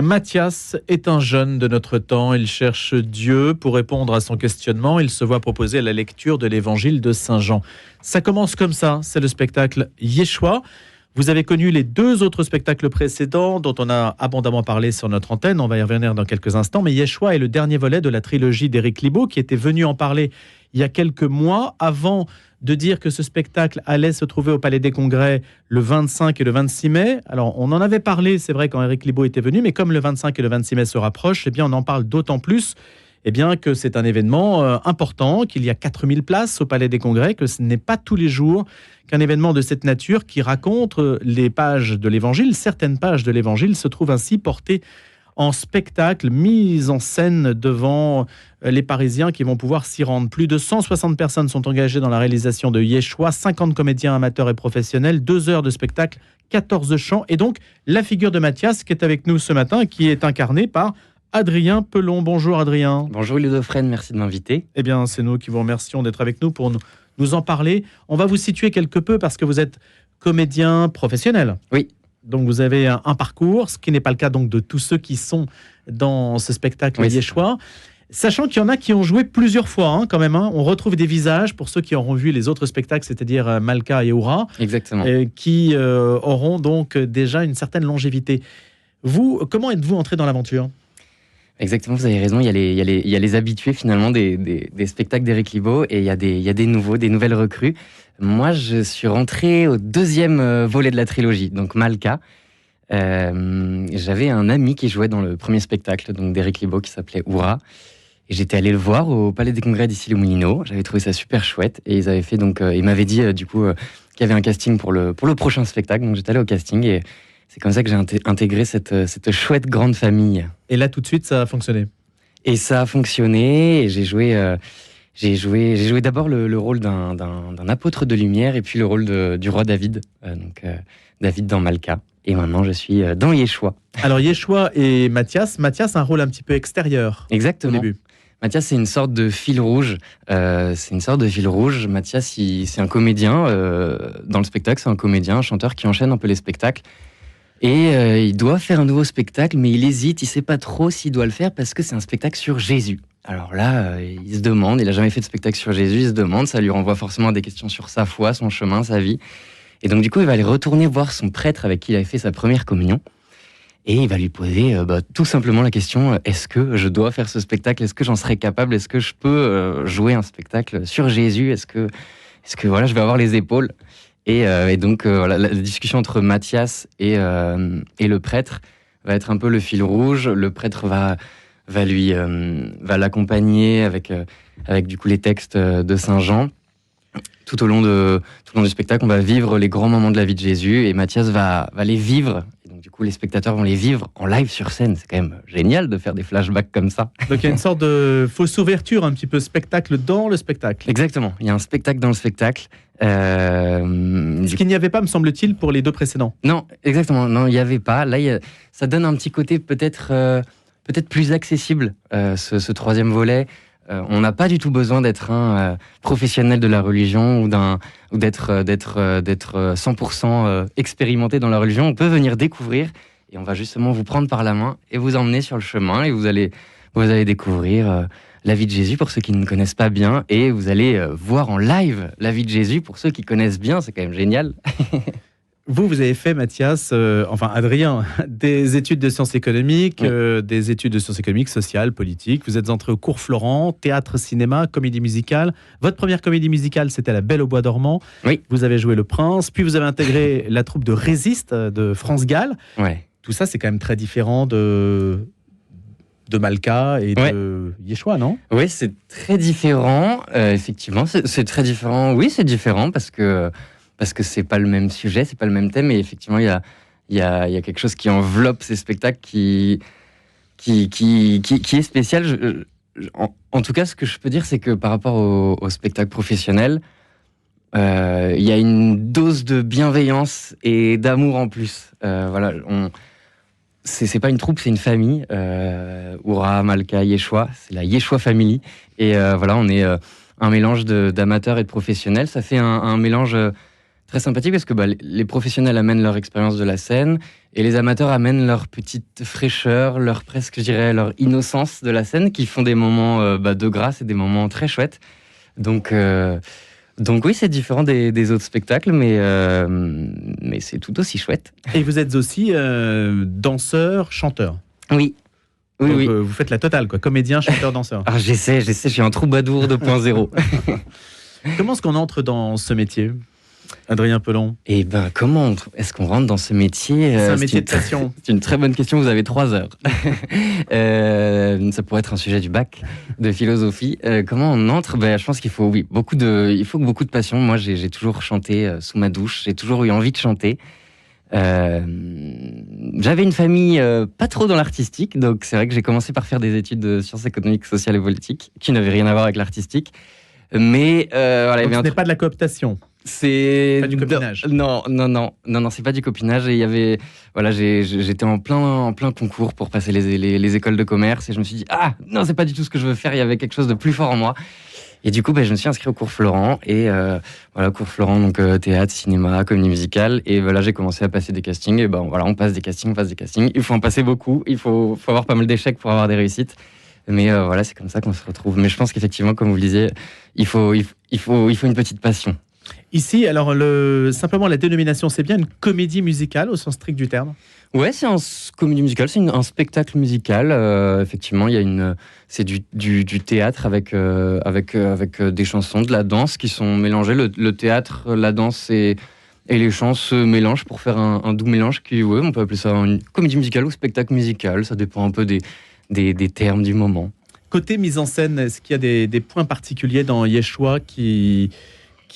Mathias est un jeune de notre temps. Il cherche Dieu pour répondre à son questionnement. Il se voit proposer la lecture de l'évangile de Saint Jean. Ça commence comme ça, c'est le spectacle Yeshua. Vous avez connu les deux autres spectacles précédents dont on a abondamment parlé sur notre antenne. On va y revenir dans quelques instants. Mais Yeshua est le dernier volet de la trilogie d'Éric Libaud qui était venu en parler il y a quelques mois avant de dire que ce spectacle allait se trouver au Palais des Congrès le 25 et le 26 mai. Alors, on en avait parlé, c'est vrai, quand Éric Libaud était venu, mais comme le 25 et le 26 mai se rapprochent, eh bien, on en parle d'autant plus que c'est un événement important, qu'il y a 4000 places au Palais des Congrès, que ce n'est pas tous les jours qu'un événement de cette nature qui raconte les pages de l'Évangile, certaines pages de l'Évangile se trouvent ainsi portées en spectacle, mise en scène devant les Parisiens qui vont pouvoir s'y rendre. Plus de 160 personnes sont engagées dans la réalisation de Yeshua, 50 comédiens amateurs et professionnels, 2 heures de spectacle, 14 chants, et donc la figure de Mathias qui est avec nous ce matin, qui est incarnée par Adrien Pelon. Bonjour Adrien. Bonjour Ludofrène, merci de m'inviter. Eh bien, c'est nous qui vous remercions d'être avec nous pour nous en parler. On va vous situer quelque peu parce que vous êtes comédien professionnel. Oui. Donc vous avez un parcours, ce qui n'est pas le cas donc de tous ceux qui sont dans ce spectacle Yeshua. Sachant qu'il y en a qui ont joué plusieurs fois quand même. On retrouve des visages pour ceux qui auront vu les autres spectacles, c'est-à-dire Malka et Oura. Exactement. Qui auront donc déjà une certaine longévité. Vous, comment êtes-vous entré dans l'aventure ? Exactement, vous avez raison. Il y a les habitués finalement des spectacles d'Éric Libaud et il y a des nouveaux, des nouvelles recrues. Moi, je suis rentré au deuxième volet de la trilogie, donc Malka. J'avais un ami qui jouait dans le premier spectacle donc d'Éric Libaud qui s'appelait Oura. Et j'étais allé le voir au Palais des Congrès d'Issy-les-Moulineaux. J'avais trouvé ça super chouette. Et ils avaient fait donc, ils m'avaient dit qu'il y avait un casting pour le prochain spectacle. Donc j'étais allé au casting et c'est comme ça que j'ai intégré cette chouette grande famille. Et là, tout de suite, ça a fonctionné. Et ça a fonctionné. Et j'ai joué d'abord le rôle d'un apôtre de lumière et puis le rôle du roi David. David dans Malka. Et maintenant, je suis dans Yeshua. Alors, Yeshua et Mathias a un rôle un petit peu extérieur. Exactement. Au début. Mathias, c'est une sorte de fil rouge. Mathias, c'est un comédien. Dans le spectacle, c'est un comédien, un chanteur qui enchaîne un peu les spectacles. Et il doit faire un nouveau spectacle, mais il hésite, il ne sait pas trop s'il doit le faire parce que c'est un spectacle sur Jésus. Alors là, il se demande, il n'a jamais fait de spectacle sur Jésus, il se demande, ça lui renvoie forcément à des questions sur sa foi, son chemin, sa vie. Et donc du coup, il va aller retourner voir son prêtre avec qui il avait fait sa première communion. Et il va lui poser tout simplement la question, est-ce que je dois faire ce spectacle ? Est-ce que j'en serais capable ? Est-ce que je peux jouer un spectacle sur Jésus ? Est-ce que voilà, je vais avoir les épaules ? Et donc voilà, la discussion entre Mathias et le prêtre va être un peu le fil rouge. Le prêtre va l'accompagner avec du coup les textes de Saint Jean. Tout au long du spectacle, on va vivre les grands moments de la vie de Jésus et Mathias va les vivre. Et donc, du coup, les spectateurs vont les vivre en live sur scène. C'est quand même génial de faire des flashbacks comme ça. Donc, il y a une sorte de fausse ouverture, un petit peu spectacle dans le spectacle. Exactement. Il y a un spectacle dans le spectacle. Ce qu'il n'y avait pas, me semble-t-il, pour les deux précédents. Non, exactement. Non, il n'y avait pas. Là, ça donne un petit côté peut-être plus accessible, ce troisième volet. On n'a pas du tout besoin d'être un professionnel de la religion ou d'être 100% expérimenté dans la religion. On peut venir découvrir et on va justement vous prendre par la main et vous emmener sur le chemin et vous allez découvrir la vie de Jésus pour ceux qui ne connaissent pas bien et vous allez voir en live la vie de Jésus pour ceux qui connaissent bien. C'est quand même génial. Vous avez fait, Mathias, Adrien, des études de sciences économiques, oui. Des études de sciences économiques, sociales, politiques. Vous êtes entré au cours Florent, théâtre, cinéma, comédie musicale. Votre première comédie musicale, c'était La Belle au Bois dormant. Oui. Vous avez joué Le Prince, puis vous avez intégré la troupe de Résiste de France Gall. Ouais. Tout ça, c'est quand même très différent de Malka et de Yeshua, non ? Oui, c'est très différent. Effectivement, c'est très différent. Oui, c'est différent parce que c'est pas le même sujet, c'est pas le même thème, et effectivement, il y a quelque chose qui enveloppe ces spectacles qui est spécial. En tout cas, ce que je peux dire, c'est que par rapport au spectacle professionnel, il y a une dose de bienveillance et d'amour en plus. Voilà, c'est pas une troupe, c'est une famille. Oura, Malka, Yeshua, c'est la Yeshua Family. Et voilà, on est un mélange d'amateurs et de professionnels. Ça fait un mélange Très sympathique parce que les professionnels amènent leur expérience de la scène et les amateurs amènent leur petite fraîcheur, leur presque, je dirais, leur innocence de la scène, qui font des moments de grâce et des moments très chouettes. Donc oui, c'est différent des autres spectacles, mais c'est tout aussi chouette. Et vous êtes aussi danseur, chanteur. Oui. Oui, Donc, oui. vous faites la totale, quoi. Comédien, chanteur, danseur. Alors j'essaie, je suis un troubadour 2.0. Comment est-ce qu'on entre dans ce métier, Adrien Pelon? Et comment est-ce qu'on rentre dans ce métier? C'est un métier de passion. C'est une très bonne question, vous avez 3 heures. Ça pourrait être un sujet du bac de philosophie. Comment on entre? Je pense qu'il faut, beaucoup de passion. Moi, j'ai toujours chanté sous ma douche, j'ai toujours eu envie de chanter. J'avais une famille pas trop dans l'artistique, donc c'est vrai que j'ai commencé par faire des études de sciences économiques, sociales et politiques, qui n'avaient rien à voir avec l'artistique. Mais voilà, Donc ce n'est pas de la cooptation. C'est pas du copinage. Non, c'est pas du copinage. Et il y avait, j'étais en plein concours pour passer les écoles de commerce et je me suis dit non, c'est pas du tout ce que je veux faire. Il y avait quelque chose de plus fort en moi. Et du coup, je me suis inscrit au cours Florent et cours Florent, donc théâtre, cinéma, comédie musicale. Et là, j'ai commencé à passer des castings. Et on passe des castings. Il faut en passer beaucoup. Il faut avoir pas mal d'échecs pour avoir des réussites. Mais c'est comme ça qu'on se retrouve. Mais je pense qu'effectivement, comme vous le disiez, il faut une petite passion. Ici, alors simplement la dénomination, c'est bien une comédie musicale au sens strict du terme? Ouais, c'est une comédie musicale, c'est un spectacle musical. Effectivement, c'est du théâtre avec des chansons, de la danse qui sont mélangées. Le théâtre, la danse et les chants se mélangent pour faire un doux mélange on peut appeler ça une comédie musicale ou spectacle musical. Ça dépend un peu des termes du moment. Côté mise en scène, est-ce qu'il y a des points particuliers dans Yeshua qui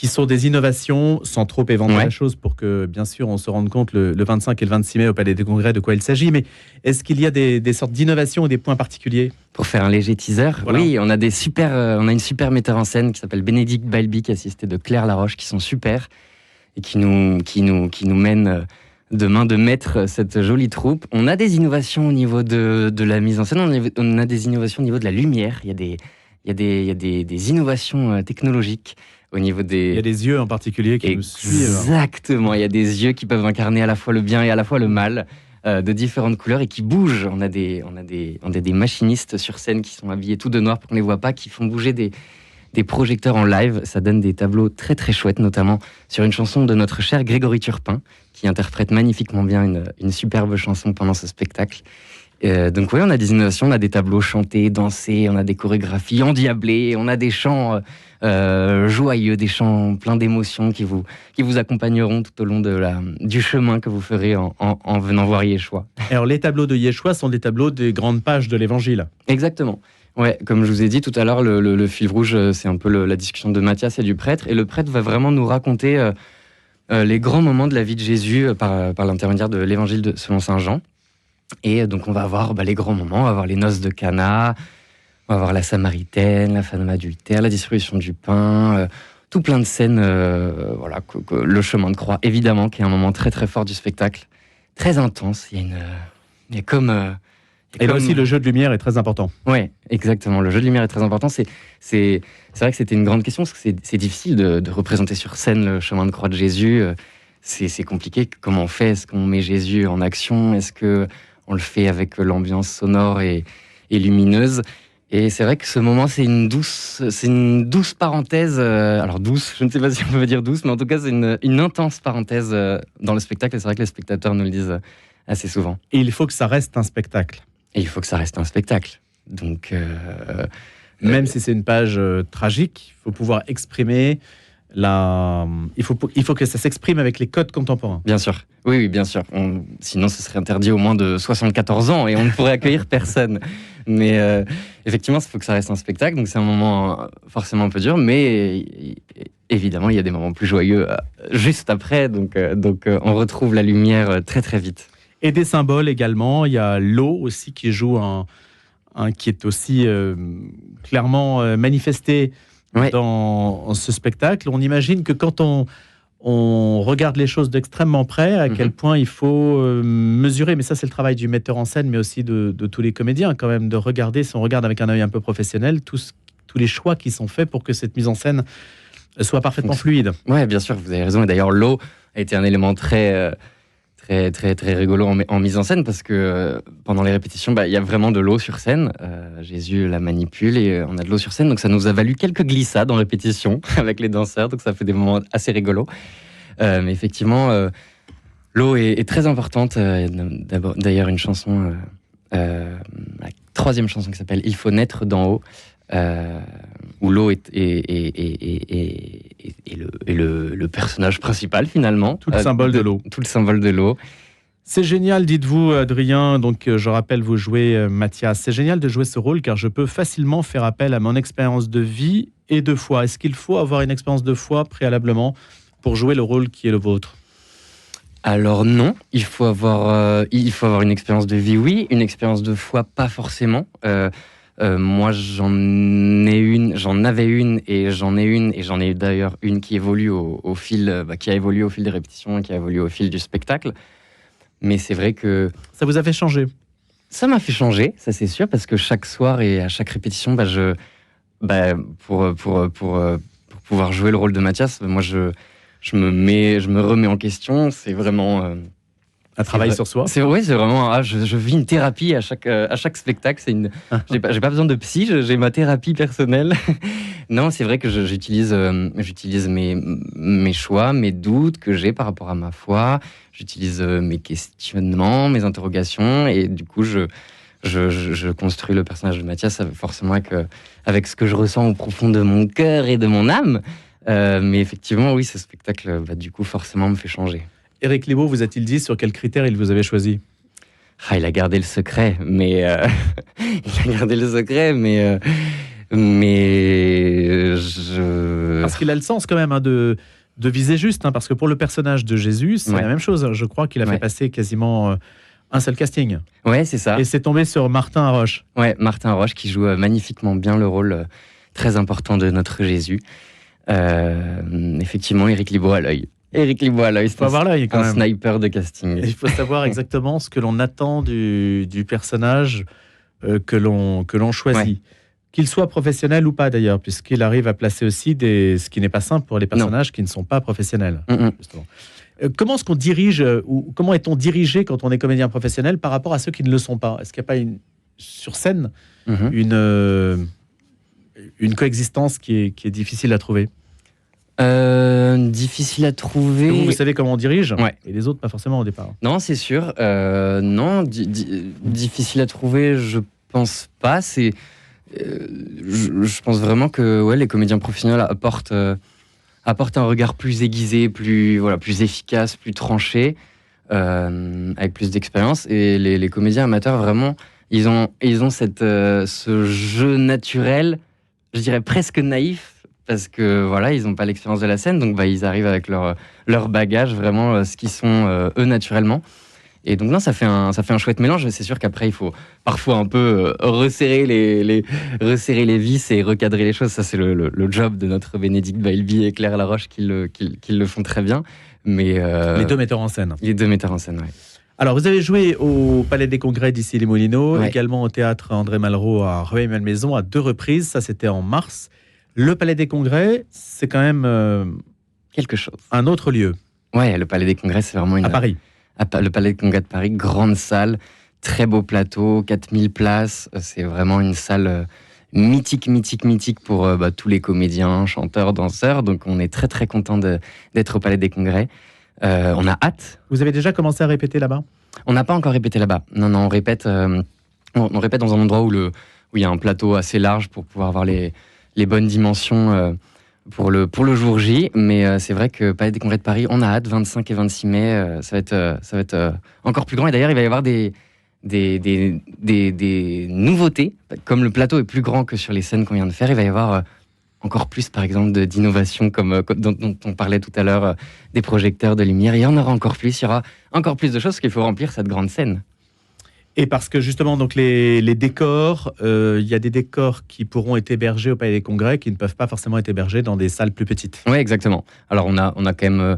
sont des innovations, sans trop éventer la chose pour que, bien sûr, on se rende compte le 25 et le 26 mai au Palais des Congrès de quoi il s'agit, mais est-ce qu'il y a des sortes d'innovations ou des points particuliers? Pour faire un léger teaser, voilà. Oui, on a une super metteur en scène qui s'appelle Bénédicte Balbi, assisté de Claire Laroche, qui sont super et qui nous mènent de main de maître cette jolie troupe. On a des innovations au niveau de la mise en scène, on a des innovations au niveau de la lumière, il y a des innovations technologiques. Au niveau des... Il y a des yeux en particulier qui nous suivent. Exactement, il y a des yeux qui peuvent incarner à la fois le bien et à la fois le mal, de différentes couleurs et qui bougent. On a des machinistes sur scène qui sont habillés tout de noir pour qu'on ne les voit pas, qui font bouger des projecteurs en live. Ça donne des tableaux très très chouettes, notamment sur une chanson de notre cher Grégory Turpin, qui interprète magnifiquement bien une superbe chanson pendant ce spectacle. Donc oui, on a des innovations, on a des tableaux chantés, dansés, on a des chorégraphies endiablées, on a des chants joyeux, des chants pleins d'émotions qui vous accompagneront tout au long du chemin que vous ferez en venant voir Yeshua. Alors les tableaux de Yeshua sont des tableaux des grandes pages de l'Évangile. Exactement. Ouais, comme je vous ai dit tout à l'heure, le fil rouge, c'est un peu la discussion de Matthias et du prêtre, et le prêtre va vraiment nous raconter les grands moments de la vie de Jésus par l'intermédiaire de l'Évangile selon Saint Jean. Et donc on va avoir les grands moments, on va avoir les noces de Cana, on va avoir la Samaritaine, la femme adultère, la distribution du pain, tout plein de scènes, le chemin de croix, évidemment, qui est un moment très très fort du spectacle, très intense. Il y a comme... Et là aussi, le jeu de lumière est très important. Oui, exactement. Le jeu de lumière est très important. C'est vrai que c'était une grande question, parce que c'est difficile de représenter sur scène le chemin de croix de Jésus. C'est compliqué. Comment on fait? Est-ce qu'on met Jésus en action? Est-ce qu'on le fait avec l'ambiance sonore et lumineuse? Et c'est vrai que ce moment, c'est une douce parenthèse. Alors douce, je ne sais pas si on peut dire douce, mais en tout cas, c'est une intense parenthèse dans le spectacle. Et c'est vrai que les spectateurs nous le disent assez souvent. Et il faut que ça reste un spectacle. Et il faut que ça reste un spectacle. Donc, même si c'est une page tragique, il faut pouvoir exprimer il faut que ça s'exprime avec les codes contemporains. Bien sûr. Oui, bien sûr. Sinon, ce serait interdit au moins de 74 ans et on ne pourrait accueillir personne. Mais effectivement, il faut que ça reste un spectacle. Donc, c'est un moment forcément un peu dur. Mais évidemment, il y a des moments plus joyeux juste après. Donc, on retrouve la lumière très, très vite. Et des symboles également. Il y a l'eau aussi qui joue qui est aussi clairement manifesté dans ce spectacle. On imagine que quand on regarde les choses d'extrêmement près, à quel point il faut mesurer, mais ça c'est le travail du metteur en scène, mais aussi de tous les comédiens quand même, de regarder, si on regarde avec un œil un peu professionnel, tous les choix qui sont faits pour que cette mise en scène soit parfaitement fluide. Ouais, bien sûr, vous avez raison. Et d'ailleurs, l'eau a été un élément très rigolo en mise en scène parce que pendant les répétitions, il y a vraiment de l'eau sur scène. Jésus la manipule et on a de l'eau sur scène. Donc ça nous a valu quelques glissades en répétition avec les danseurs. Donc ça fait des moments assez rigolos. Mais effectivement, l'eau est très importante. D'ailleurs, une chanson, la troisième chanson qui s'appelle Il faut naître d'en haut, où l'eau est le personnage principal finalement. Tout le symbole de l'eau. Tout le symbole de l'eau. C'est génial, dites-vous, Adrien. Donc, je rappelle, vous jouez Mathias. C'est génial de jouer ce rôle car je peux facilement faire appel à mon expérience de vie et de foi. Est-ce qu'il faut avoir une expérience de foi préalablement pour jouer le rôle qui est le vôtre? Alors non, il faut avoir une expérience de vie, oui, une expérience de foi, pas forcément. Moi, j'en avais une, et j'en ai d'ailleurs une qui évolue au fil, qui a évolué au fil des répétitions, et qui a évolué au fil du spectacle. Mais c'est vrai que ça vous a fait changer. Ça m'a fait changer, ça c'est sûr, parce que chaque soir et à chaque répétition, pour pouvoir jouer le rôle de Mathias, moi je me remets en question. C'est vraiment un travail sur soi. C'est vraiment. Je vis une thérapie à chaque spectacle. J'ai pas besoin de psy. J'ai ma thérapie personnelle. Non, c'est vrai que j'utilise mes choix, mes doutes que j'ai par rapport à ma foi. J'utilise mes questionnements, mes interrogations, et du coup je construis le personnage de Mathias forcément avec ce que je ressens au profond de mon cœur et de mon âme. Mais effectivement, oui, ce spectacle, du coup, forcément, me fait changer. Éric Libaud, vous a-t-il dit sur quels critères il vous avait choisi? Il a gardé le secret, mais Parce qu'il a le sens quand même de viser juste, parce que pour le personnage de Jésus, c'est la même chose. Je crois qu'il a fait passer quasiment un seul casting. Ouais, c'est ça. Et c'est tombé sur Martin Haroche. Ouais, Martin Haroche qui joue magnifiquement bien le rôle très important de notre Jésus. Effectivement, Éric Libaud à l'œil. Il faut avoir l'œil quand même. Un sniper de casting. Il faut savoir exactement ce que l'on attend du personnage que l'on choisit. Ouais. Qu'il soit professionnel ou pas d'ailleurs, puisqu'il arrive à placer aussi ce qui n'est pas simple pour les personnages qui ne sont pas professionnels. Justement. Comment est-ce qu'on dirige, ou comment est-on dirigé quand on est comédien professionnel par rapport à ceux qui ne le sont pas? Est-ce qu'il n'y a pas sur scène une coexistence qui est difficile à trouver? Difficile à trouver. Vous savez comment on dirige, et les autres pas forcément au départ. Non, c'est sûr. Non, difficile à trouver, je pense pas. Je pense vraiment que les comédiens professionnels apportent un regard plus aiguisé, plus efficace, plus tranché, avec plus d'expérience. Et les comédiens amateurs, vraiment, ils ont ce jeu naturel, je dirais presque naïf, parce que ils n'ont pas l'expérience de la scène, donc ils arrivent avec leur bagage, vraiment ce qu'ils sont eux naturellement. Et donc non, ça fait un chouette mélange. C'est sûr qu'après il faut parfois un peu resserrer les vis et recadrer les choses. Ça c'est le job de notre Bénédicte Bailby et Claire Laroche qui le font très bien. Mais les deux metteurs en scène. Les deux metteurs en scène, oui. Alors vous avez joué au Palais des Congrès d'Issy-les-Moulineaux, également au théâtre André Malraux à Rueil-Malmaison à 2 reprises. Ça c'était en mars. Le Palais des Congrès, c'est quand même quelque chose. Un autre lieu. Ouais, le Palais des Congrès, c'est vraiment à Paris. Le Palais des Congrès de Paris, grande salle, très beau plateau, 4000 places. C'est vraiment une salle mythique pour tous les comédiens, chanteurs, danseurs. Donc on est très très content d'être au Palais des Congrès. On a hâte. Vous avez déjà commencé à répéter là-bas? On n'a pas encore répété là-bas. Non, on répète dans un endroit où il y a un plateau assez large pour pouvoir avoir les bonnes dimensions pour le jour J. Mais c'est vrai que Palais des Congrès de Paris, on a hâte, 25 et 26 mai, ça va être encore plus grand. Et d'ailleurs, il va y avoir des nouveautés. Comme le plateau est plus grand que sur les scènes qu'on vient de faire, il va y avoir encore plus, par exemple, d'innovation dont on parlait tout à l'heure, des projecteurs de lumière. Il y en aura encore plus, il y aura encore plus de choses parce qu'il faut remplir cette grande scène. Et parce que justement, donc les décors, il y a des décors qui pourront être hébergés au Palais des Congrès qui ne peuvent pas forcément être hébergés dans des salles plus petites. Oui, exactement. Alors on a quand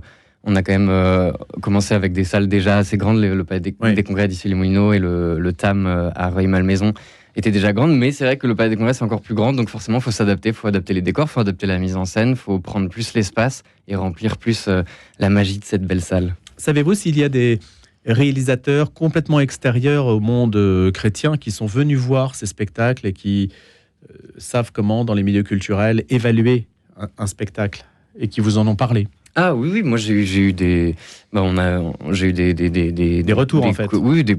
même commencé avec des salles déjà assez grandes, le Palais des Congrès d'Issy-les-Moulineaux et le TAM à Rueil-Malmaison. était déjà grande, mais c'est vrai que le Palais des Congrès c'est encore plus grand, donc forcément il faut s'adapter, il faut adapter les décors, il faut adapter la mise en scène, il faut prendre plus l'espace et remplir plus la magie de cette belle salle. Savez-vous s'il y a des réalisateurs complètement extérieurs au monde chrétien qui sont venus voir ces spectacles et qui savent comment, dans les milieux culturels, évaluer un spectacle et qui vous en ont parlé? Ah oui, moi j'ai eu des, j'ai eu Des retours en fait. Oui, des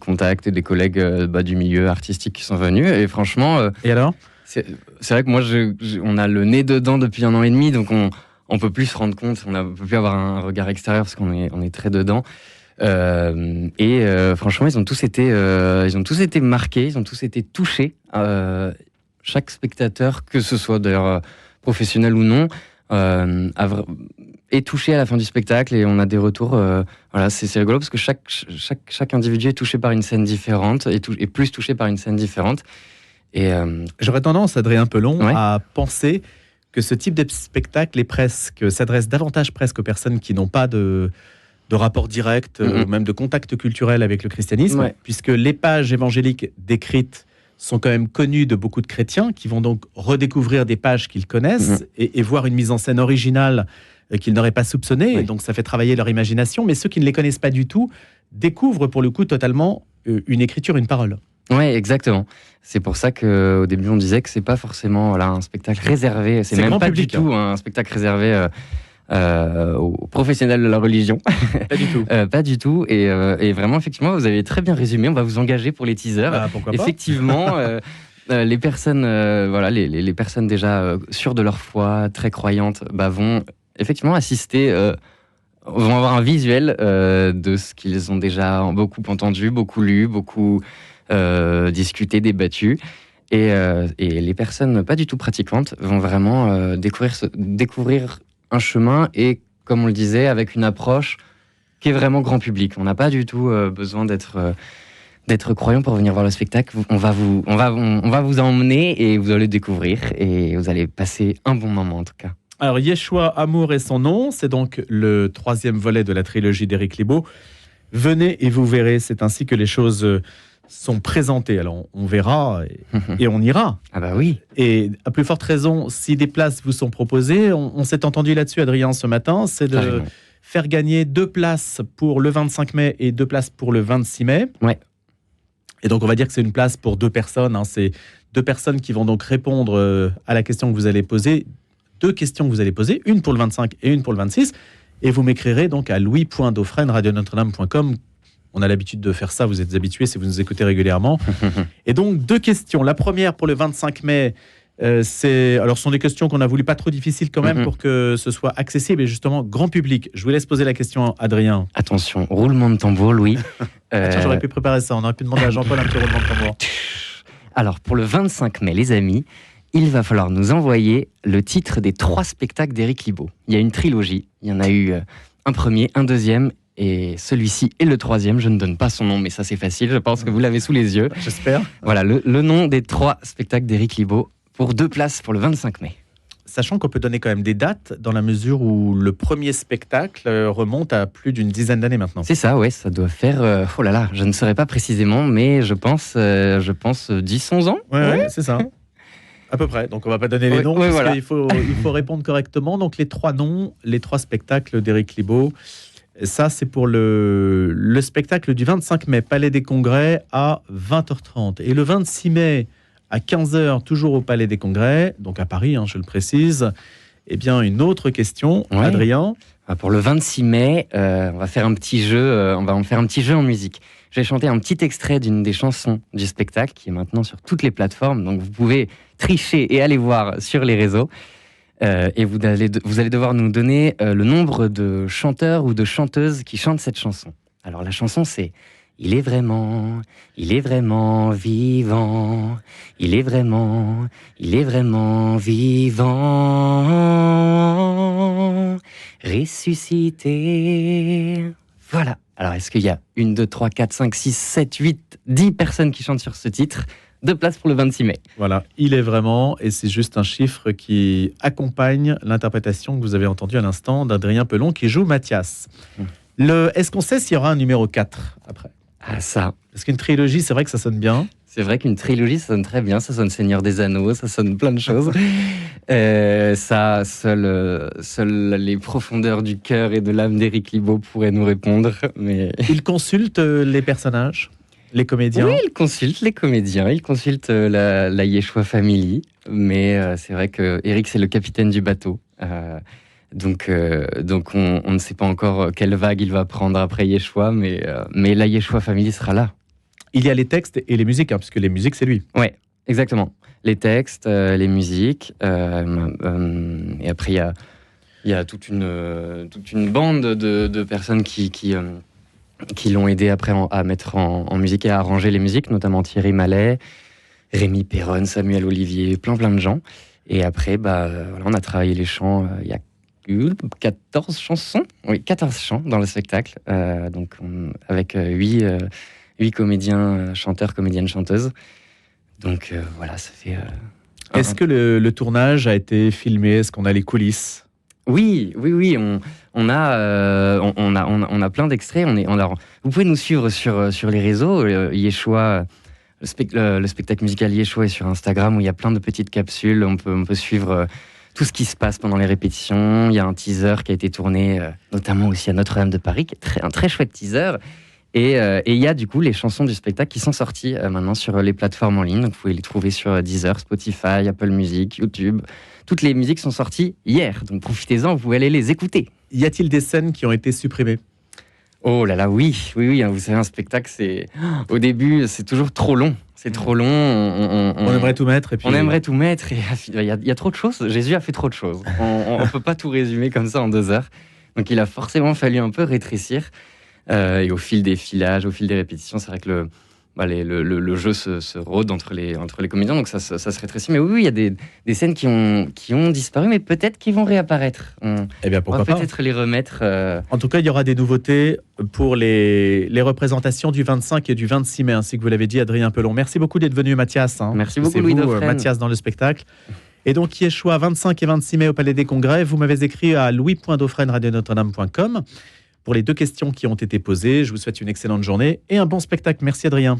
contacts et des collègues du milieu artistique qui sont venus et franchement. Et alors? C'est vrai que moi on a le nez dedans depuis 1 an et demi, donc on peut plus se rendre compte, on peut plus avoir un regard extérieur parce qu'on est très dedans. Franchement, ils ont tous été marqués, ils ont tous été touchés. Chaque spectateur, que ce soit d'ailleurs professionnel ou non, est touché à la fin du spectacle et on a des retours. Voilà, c'est rigolo parce que chaque individu est touché par une scène différente et plus touché par une scène différente. J'aurais tendance, Adrien Pelon, à penser que ce type de spectacle s'adresse davantage presque aux personnes qui n'ont pas de rapport direct, ou même de contact culturel avec le christianisme, puisque les pages évangéliques décrites sont quand même connues de beaucoup de chrétiens qui vont donc redécouvrir des pages qu'ils connaissent et voir une mise en scène originale qu'ils n'auraient pas soupçonnée. Et donc ça fait travailler leur imagination. Mais ceux qui ne les connaissent pas du tout découvrent pour le coup totalement une écriture, une parole. Oui, exactement. C'est pour ça qu'au début on disait que c'est pas forcément un spectacle réservé. C'est même pas public, du tout un spectacle réservé aux professionnels de la religion. Pas du tout. Pas du tout. Et vraiment, effectivement, vous avez très bien résumé. On va vous engager pour les teasers. Pourquoi pas. Effectivement, les personnes, les personnes déjà sûres de leur foi, très croyantes, vont effectivement assister, vont avoir un visuel de ce qu'ils ont déjà beaucoup entendu, beaucoup lu, beaucoup discuté, débattu. Et les personnes pas du tout pratiquantes vont vraiment découvrir un chemin et, comme on le disait, avec une approche qui est vraiment grand public. On n'a pas du tout besoin d'être croyant pour venir voir le spectacle. On va vous emmener et vous allez le découvrir et vous allez passer un bon moment en tout cas. Alors, Yeshua, Amour et son nom, c'est donc le 3e volet de la trilogie d'Éric Libaud. Venez et vous verrez, c'est ainsi que les choses sont présentées. Alors, on verra et on ira. Ah bah oui. Et à plus forte raison, si des places vous sont proposées, on s'est entendu là-dessus, Adrien, ce matin, c'est de faire gagner 2 places pour le 25 mai et 2 places pour le 26 mai. Ouais. Et donc, on va dire que c'est une place pour 2 personnes. C'est 2 personnes qui vont donc répondre à la question que vous allez poser. 2 questions que vous allez poser, une pour le 25 et une pour le 26. Et vous m'écrirez donc à louis.dauphren@radionotre-dame.com. On a l'habitude de faire ça, vous êtes habitués si vous nous écoutez régulièrement. Et donc, 2 questions. La première pour le 25 mai, ce sont des questions qu'on a voulu pas trop difficiles quand même pour que ce soit accessible et justement grand public. Je vous laisse poser la question, Adrien. Attention, roulement de tambour, Louis. Tiens, j'aurais pu préparer ça. On aurait pu demander à Jean-Paul un petit roulement de tambour. Alors, pour le 25 mai, les amis, il va falloir nous envoyer le titre des 3 spectacles d'Éric Libaud. Il y a une trilogie. Il y en a eu un premier, un deuxième. Et celui-ci est le 3e, je ne donne pas son nom, mais ça c'est facile, je pense que vous l'avez sous les yeux. J'espère. Voilà, le nom des 3 spectacles d'Éric Libaud pour 2 places pour le 25 mai. Sachant qu'on peut donner quand même des dates, dans la mesure où le premier spectacle remonte à plus d'une dizaine d'années maintenant. C'est ça, ouais, ça doit faire, oh là là, je ne saurais pas précisément, mais je pense 10-11 ans. Ouais, c'est ça. À peu près, donc on ne va pas donner les noms, parce qu'il faut répondre correctement. Donc les 3 noms, les 3 spectacles d'Éric Libaud. Ça, c'est pour le spectacle du 25 mai, Palais des Congrès, à 20h30. Et le 26 mai, à 15h, toujours au Palais des Congrès, donc à Paris, je le précise. Eh bien, une autre question, Adrien. Pour le 26 mai, on va faire un petit jeu, en musique. Je vais chanter un petit extrait d'une des chansons du spectacle, qui est maintenant sur toutes les plateformes. Donc, vous pouvez tricher et aller voir sur les réseaux. Et vous allez devoir nous donner le nombre de chanteurs ou de chanteuses qui chantent cette chanson. Alors la chanson c'est « Il est vraiment vivant, il est vraiment vivant, ressuscité ». Voilà. Alors est-ce qu'il y a 1, 2, 3, 4, 5, 6, 7, 8, 10 personnes qui chantent sur ce titre ? 2 places pour le 26 mai. Voilà, il est vraiment, et c'est juste un chiffre qui accompagne l'interprétation que vous avez entendue à l'instant d'Adrien Pelon qui joue Mathias. Est-ce qu'on sait s'il y aura un numéro 4 après ? Ah ça. Parce qu'une trilogie, c'est vrai que ça sonne bien. C'est vrai qu'une trilogie, ça sonne très bien. Ça sonne Seigneur des Anneaux, ça sonne plein de choses. Ça, seules les profondeurs du cœur et de l'âme d'Éric Libaud pourraient nous répondre. Mais... Il consulte les personnages, les comédiens. Oui, il consulte les comédiens, il consulte la Yeshua Family. Mais c'est vrai que Éric, c'est le capitaine du bateau. Donc on ne sait pas encore quelle vague il va prendre après Yeshua, mais la Yeshua Family sera là. Il y a les textes et les musiques, puisque les musiques, c'est lui. Ouais, exactement. Les textes, les musiques, et après il y a toute une bande de personnes qui l'ont aidé après à mettre en musique et à arranger les musiques, notamment Thierry Mallet, Rémi Perron, Samuel Olivier, plein de gens. Et après, voilà, on a travaillé les chants. Il y a 14 chansons, oui, 14 chants dans le spectacle, avec 8 comédiens, chanteurs, comédiennes, chanteuses. Donc voilà, ça fait... Est-ce que le tournage a été filmé? Est-ce qu'on a les coulisses? Oui, on a plein d'extraits. Vous pouvez nous suivre sur les réseaux. Yeshua, le spectacle musical Yeshua est sur Instagram, où il y a plein de petites capsules. On peut suivre tout ce qui se passe pendant les répétitions. Il y a un teaser qui a été tourné, notamment aussi à Notre-Dame de Paris, qui est un très chouette teaser. Et il y a du coup les chansons du spectacle qui sont sorties maintenant sur les plateformes en ligne. Donc vous pouvez les trouver sur Deezer, Spotify, Apple Music, YouTube. Toutes les musiques sont sorties hier, donc profitez-en, vous pouvez aller les écouter. Y a-t-il des scènes qui ont été supprimées? Oh là là, oui. Vous savez, un spectacle, au début, c'est toujours trop long. C'est trop long. On aimerait tout mettre. On aimerait tout mettre. Et il y a trop de choses. Jésus a fait trop de choses. On ne peut pas tout résumer comme ça en 2 heures. Donc il a forcément fallu un peu rétrécir. Et au fil des filages, au fil des répétitions, c'est vrai que le jeu se rôde entre les comédiens, donc ça se rétrécit. Mais oui, il y a des scènes qui ont disparu, mais peut-être qu'ils vont réapparaître. Eh bien, pourquoi pas. Peut-être les remettre. En tout cas, il y aura des nouveautés pour les représentations du 25 et du 26 mai, ainsi que vous l'avez dit, Adrien Pelon. Merci beaucoup d'être venu, Mathias. Merci beaucoup, Louis Dauphren. Mathias dans le spectacle. Et donc, Yeshua, 25 et 26 mai au Palais des Congrès. Vous m'avez écrit à louis.dauphren@radionotre-dame.com pour les 2 questions qui ont été posées. Je vous souhaite une excellente journée et un bon spectacle. Merci, Adrien.